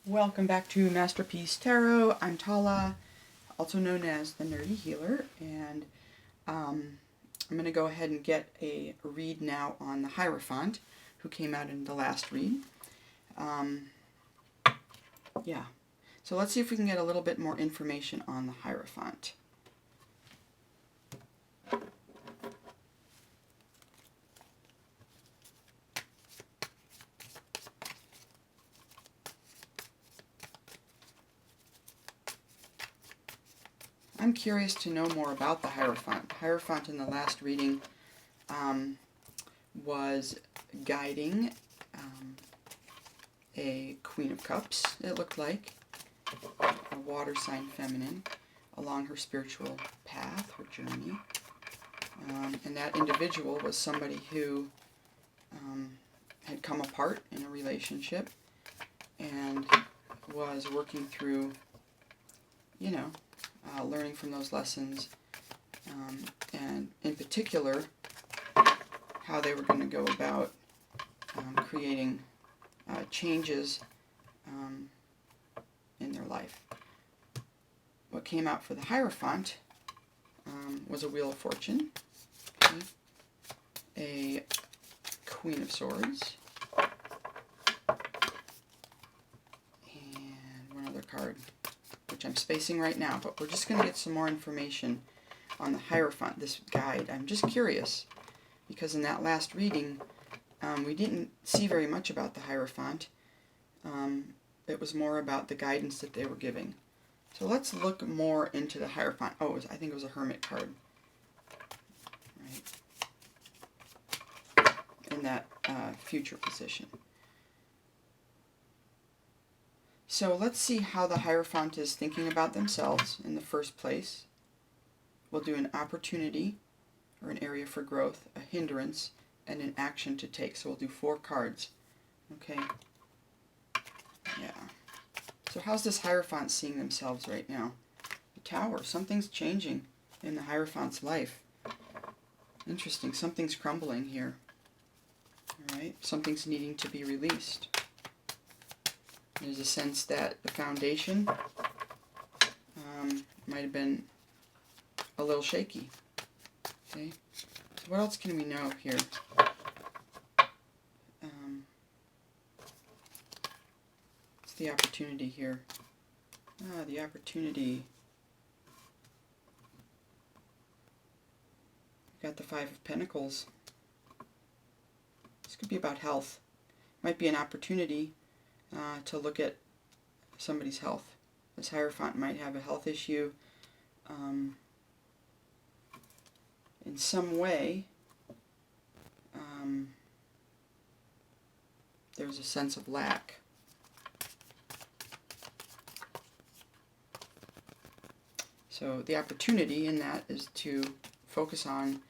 Welcome back to Masterpiece Tarot. I'm Tala, also known as the Nerdy Healer, and I'm going to go ahead and get a read now on the Hierophant, who came out in the last read. Yeah, so let's see if we can get a little bit more information on the Hierophant. I'm curious to know more about the Hierophant. Hierophant in the last reading was guiding a Queen of Cups, it looked like, a water sign feminine, along her spiritual path, her journey. And that individual was somebody who had come apart in a relationship and was working through, learning from those lessons, and in particular, how they were going to go about creating changes in their life. What came out for the Hierophant was a Wheel of Fortune, okay, a Queen of Swords, and one other card, which I'm spacing right now, but we're just going to get some more information on the Hierophant, this guide. I'm just curious, because in that last reading, we didn't see very much about the Hierophant. It was more about the guidance that they were giving. So let's look more into the Hierophant. Oh, I think it was a Hermit card. Right. In that future position. So let's see how the Hierophant is thinking about themselves in the first place. We'll do an opportunity, or an area for growth, a hindrance, and an action to take. So we'll do 4 cards. Okay. Yeah. So how's this Hierophant seeing themselves right now? The Tower. Something's changing in the Hierophant's life. Interesting. Something's crumbling here. Alright. Something's needing to be released. There's a sense that the foundation might have been a little shaky. Okay. So what else can we know here? What's the opportunity here? The opportunity. We've got the 5 of Pentacles. This could be about health. Might be an opportunity to look at somebody's health. This Hierophant might have a health issue in some way. There's a sense of lack. So the opportunity in that is to focus on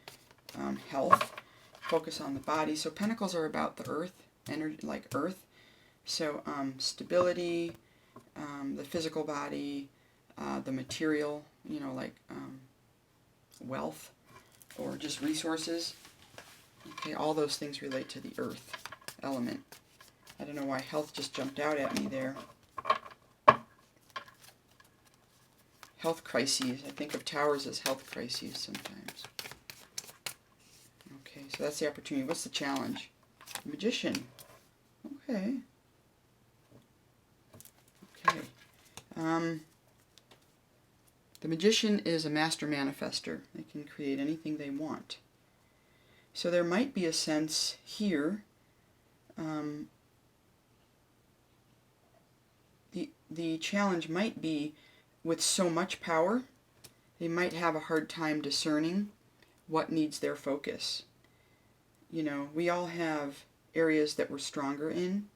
health, focus on the body. So Pentacles are about the earth, energy, like earth. So stability, the physical body, the material, like wealth or just resources. Okay, all those things relate to the earth element. I don't know why health just jumped out at me there. Health crises. I think of towers as health crises sometimes. Okay, so that's the opportunity. What's the challenge? Magician. Okay. Okay. The Magician is a master manifester. They can create anything they want. So there might be a sense here. The challenge might be with so much power, they might have a hard time discerning what needs their focus. We all have areas that we're stronger in,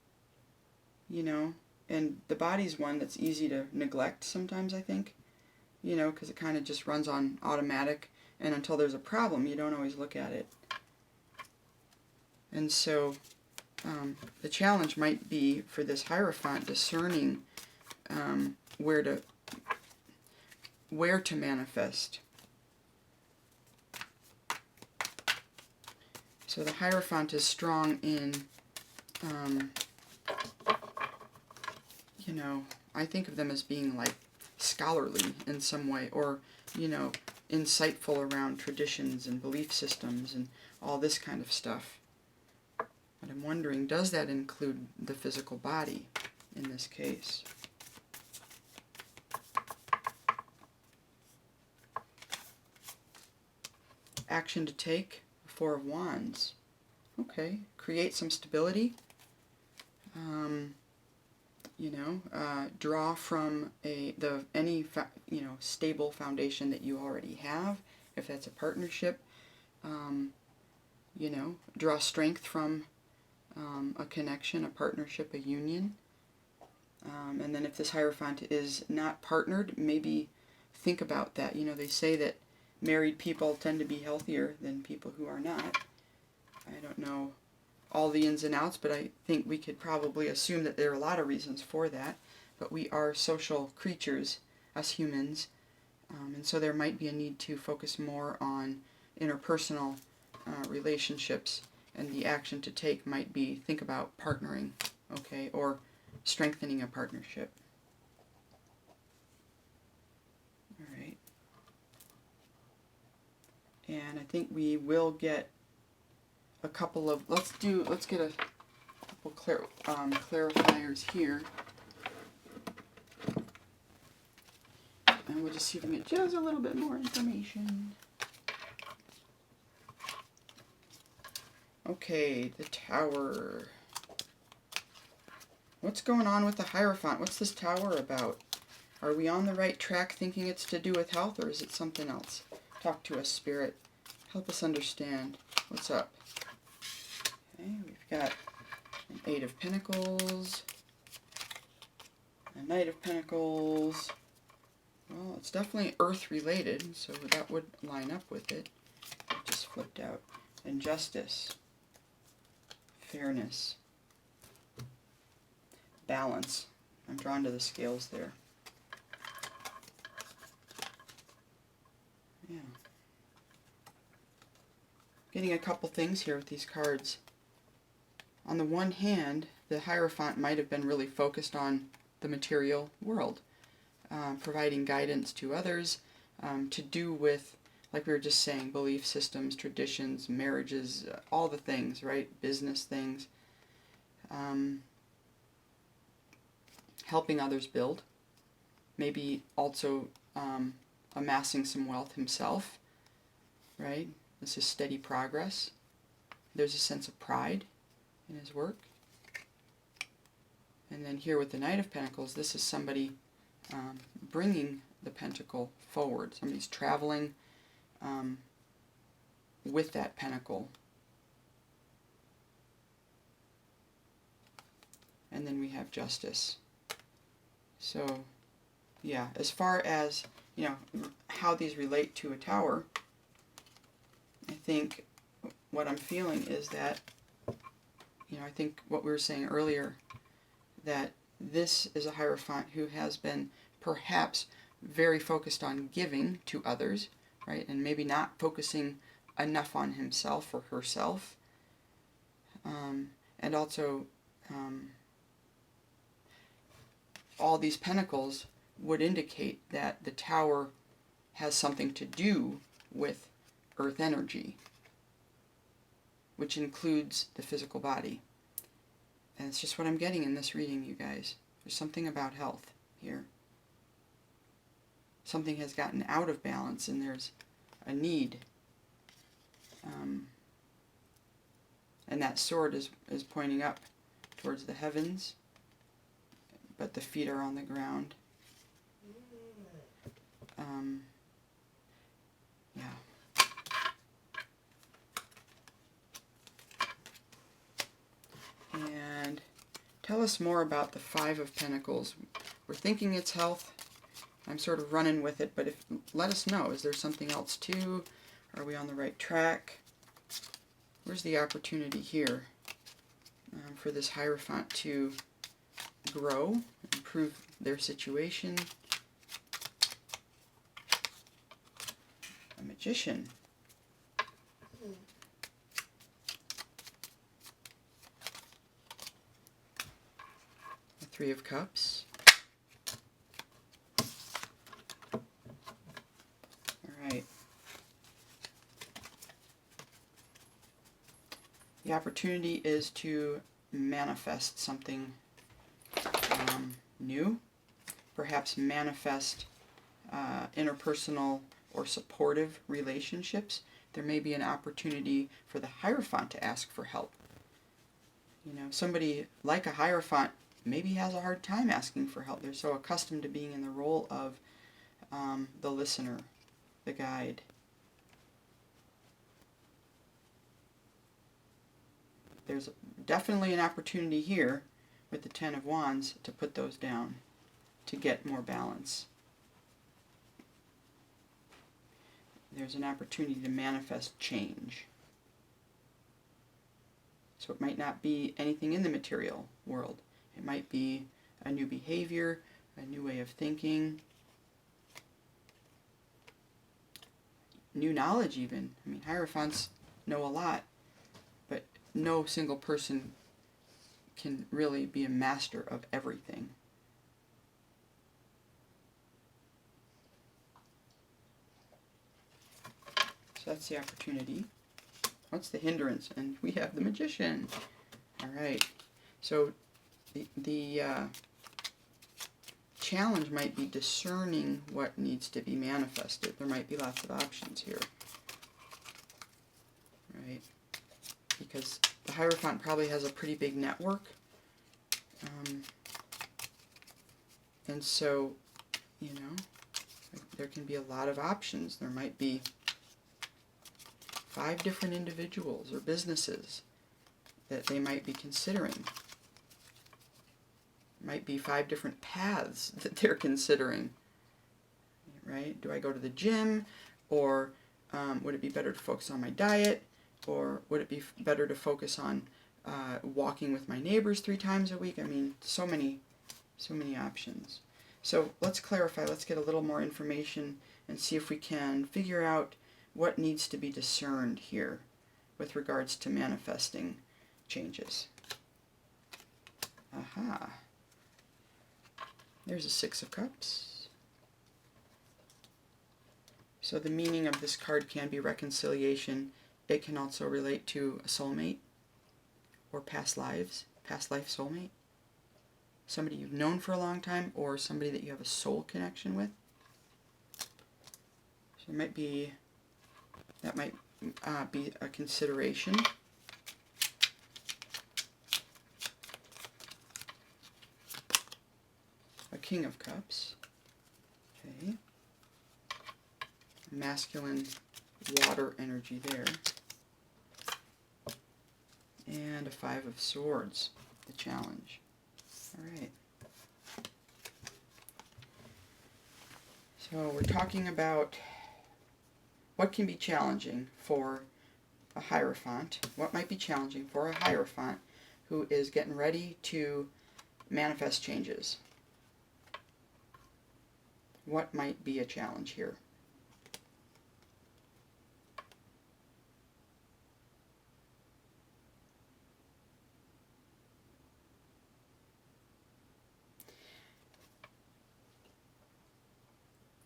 and the body's one that's easy to neglect sometimes, I think, because it kind of just runs on automatic, and until there's a problem, you don't always look at it. And so the challenge might be for this Hierophant discerning where to manifest. So the Hierophant is strong in you know, I think of them as being like scholarly in some way, or, you know, insightful around traditions and belief systems and all this kind of stuff. But I'm wondering, does that include the physical body in this case? Action to take, Four of Wands. Okay, create some stability. You know, draw from any stable foundation that you already have. If that's a partnership, you know, draw strength from a connection, a partnership, a union. And then if this Hierophant is not partnered, maybe think about that. You know, they say that married people tend to be healthier than people who are not. I don't know all the ins and outs, but I think we could probably assume that there are a lot of reasons for that. But we are social creatures, us humans, and so there might be a need to focus more on interpersonal relationships, and the action to take might be think about partnering, okay, or strengthening a partnership. All right. And I think we will get a couple of, let's get a couple clarifiers here. And we'll just see if we can get just a little bit more information. Okay, the Tower. What's going on with the Hierophant? What's this Tower about? Are we on the right track thinking it's to do with health, or is it something else? Talk to us, Spirit. Help us understand. What's up? Okay, we've got an Eight of Pentacles, a Knight of Pentacles. Well, it's definitely Earth-related, so that would line up with it. It just flipped out. And Justice. Fairness. Balance. I'm drawn to the scales there. Yeah. Getting a couple things here with these cards. On the one hand, the Hierophant might have been really focused on the material world, providing guidance to others, to do with, like we were just saying, belief systems, traditions, marriages, all the things, right? Business things. Helping others build. Maybe also amassing some wealth himself, right? This is steady progress. There's a sense of pride in his work. And then here with the Knight of Pentacles, this is somebody bringing the pentacle forward. Somebody's traveling with that pentacle. And then we have Justice. So, yeah, as far as, you know, how these relate to a Tower, I think what I'm feeling is that, you know, I think what we were saying earlier, that this is a Hierophant who has been perhaps very focused on giving to others, right, and maybe not focusing enough on himself or herself, and also all these pentacles would indicate that the Tower has something to do with earth energy, which includes the physical body. And it's just what I'm getting in this reading, you guys. There's something about health here. Something has gotten out of balance, and there's a need. And that sword is pointing up towards the heavens, but the feet are on the ground. Yeah. And tell us more about the Five of Pentacles. We're thinking it's health. I'm sort of running with it, but let us know. Is there something else too? Are we on the right track? Where's the opportunity here for this Hierophant to grow, improve their situation? A Magician. The Three of Cups. The opportunity is to manifest something new, perhaps manifest interpersonal or supportive relationships. There may be an opportunity for the hierophant to ask for help. You know, somebody like a hierophant maybe has a hard time asking for help. They're so accustomed to being in the role of the listener, the guide. There's definitely an opportunity here with the Ten of Wands to put those down, to get more balance. There's an opportunity to manifest change. So it might not be anything in the material world. It might be a new behavior, a new way of thinking, new knowledge even. I mean, hierophants know a lot, but no single person can really be a master of everything. So that's the opportunity. What's the hindrance? And we have the Magician. All right. So the challenge might be discerning what needs to be manifested. There might be lots of options here. Right? Because the hierophant probably has a pretty big network. And so, you know, there can be a lot of options. There might be 5 different individuals or businesses that they might be considering. Might be 5 different paths that they're considering. Right? Do I go to the gym? Or would it be better to focus on my diet? Or would it be better to focus on walking with my neighbors 3 times a week? I mean, so many options. So let's clarify. Let's get a little more information and see if we can figure out what needs to be discerned here with regards to manifesting changes. Aha. There's a 6 of Cups. So the meaning of this card can be reconciliation. It can also relate to a soulmate or past life soulmate. Somebody you've known for a long time or somebody that you have a soul connection with. So it might be, that might be a consideration. A King of Cups. Okay. Masculine water energy there. And a 5 of Swords, the challenge. All right. So we're talking about what can be challenging for a hierophant. What might be challenging for a hierophant who is getting ready to manifest changes? What might be a challenge here?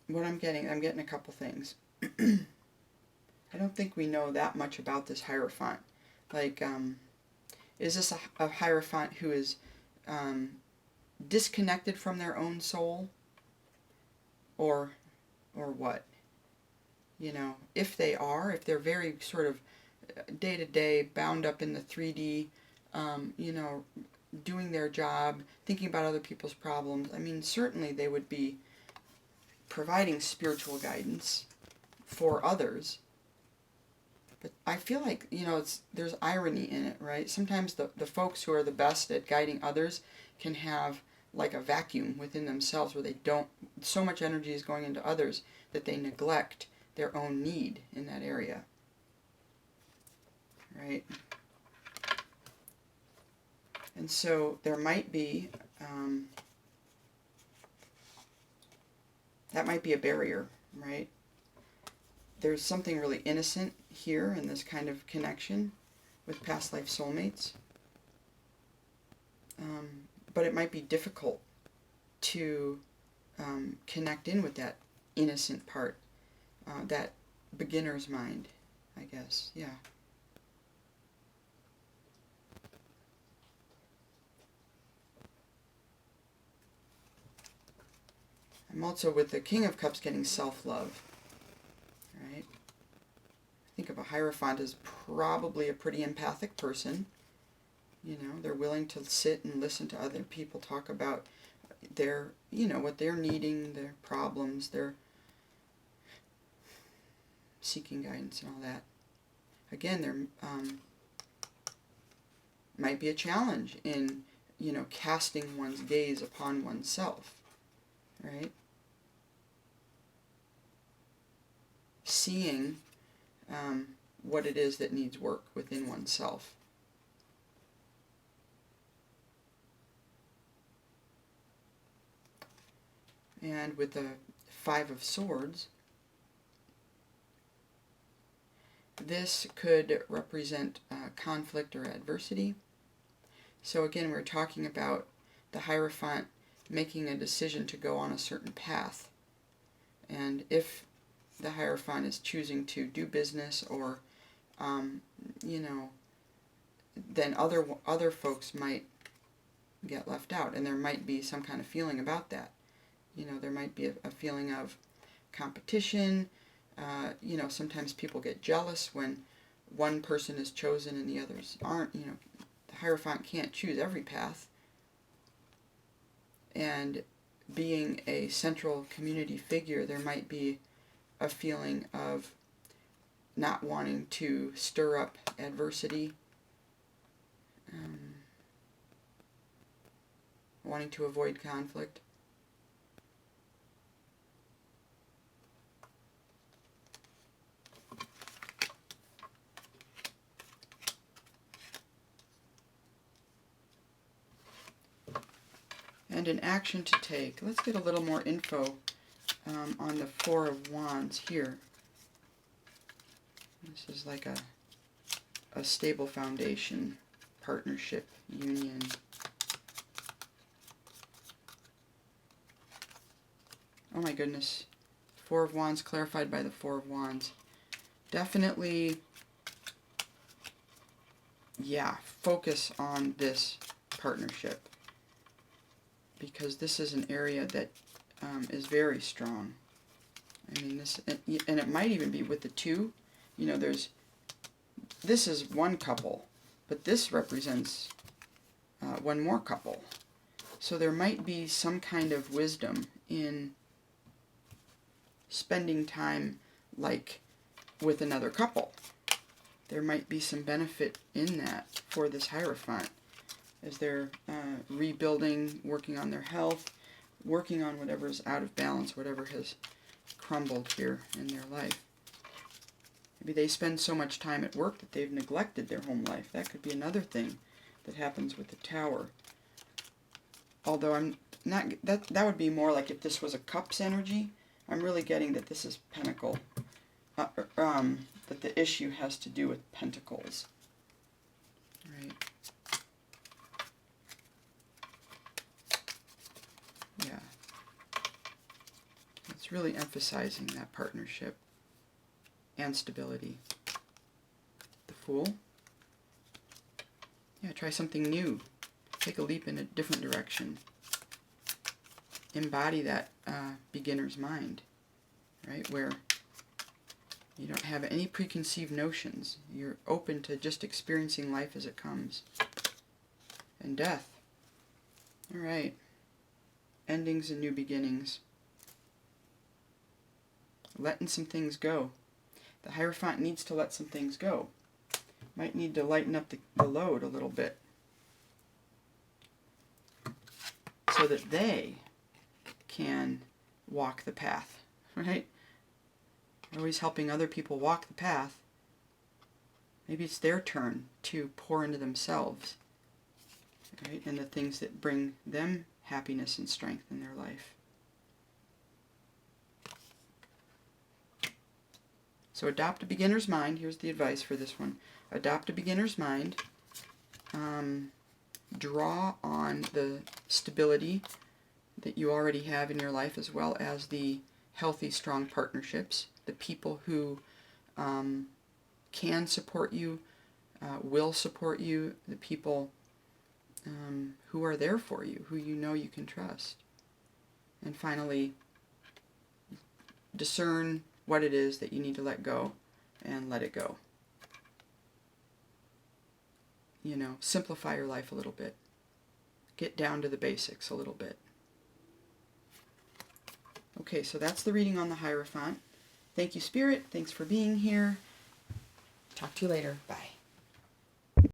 What I'm getting a couple things. I don't think we know that much about this hierophant. Like, is this a hierophant who is disconnected from their own soul? Or what? You know, if they're very sort of day-to-day, bound up in the 3D, you know, doing their job, thinking about other people's problems, I mean, certainly they would be providing spiritual guidance for others. But I feel like, you know, there's irony in it, right? Sometimes the folks who are the best at guiding others can have like a vacuum within themselves where they don't, so much energy is going into others that they neglect their own need in that area. Right? And so there might be, that might be a barrier, right? There's something really innocent here in this kind of connection with past life soulmates. But it might be difficult to connect in with that innocent part, that beginner's mind, I guess, yeah. I'm also with the King of Cups getting self-love, right? Think of a hierophant as probably a pretty empathic person. You know, they're willing to sit and listen to other people talk about their, you know, what they're needing, their problems, their seeking guidance and all that. Again, there might be a challenge in, you know, casting one's gaze upon oneself, right? Seeing what it is that needs work within oneself. And with the Five of Swords, this could represent conflict or adversity. So again, we're talking about the Hierophant making a decision to go on a certain path. And if the Hierophant is choosing to do business or, you know, then other folks might get left out. And there might be some kind of feeling about that. You know, there might be a feeling of competition. You know, sometimes people get jealous when one person is chosen and the others aren't. You know, the Hierophant can't choose every path. And being a central community figure, there might be a feeling of not wanting to stir up adversity, wanting to avoid conflict. And an action to take. Let's get a little more info on the Four of Wands here. This is like a stable foundation, partnership, union. Oh my goodness. Four of Wands clarified by the Four of Wands. Definitely, yeah, focus on this partnership, because this is an area that is very strong. I mean, this, and it might even be with the two. You know, this is one couple, but this represents one more couple. So there might be some kind of wisdom in spending time like with another couple. There might be some benefit in that for this Hierophant, as they're rebuilding, working on their health, working on whatever is out of balance, whatever has crumbled here in their life. Maybe they spend so much time at work that they've neglected their home life. That could be another thing that happens with the Tower. Although I'm not, that would be more like if this was a Cups energy. I'm really getting that this is Pentacle, that the issue has to do with Pentacles. Right. Yeah. It's really emphasizing that partnership and stability. The Fool. Yeah, try something new. Take a leap in a different direction. Embody that beginner's mind, right? Where you don't have any preconceived notions. You're open to just experiencing life as it comes. And Death. All right. Endings and new beginnings. Letting some things go. The Hierophant needs to let some things go. Might need to lighten up the load a little bit, so that they can walk the path, right? Always helping other people walk the path. Maybe it's their turn to pour into themselves, right? And the things that bring them happiness and strength in their life. So adopt a beginner's mind. Here's the advice for this one. Adopt a beginner's mind. Draw on the stability that you already have in your life, as well as the healthy, strong partnerships, the people who can support you, will support you, the people who are there for you, who you know you can trust. And finally, discern what it is that you need to let go and let it go. You know, simplify your life a little bit. Get down to the basics a little bit. Okay, so that's the reading on the Hierophant. Thank you, Spirit. Thanks for being here. Talk to you later. Bye.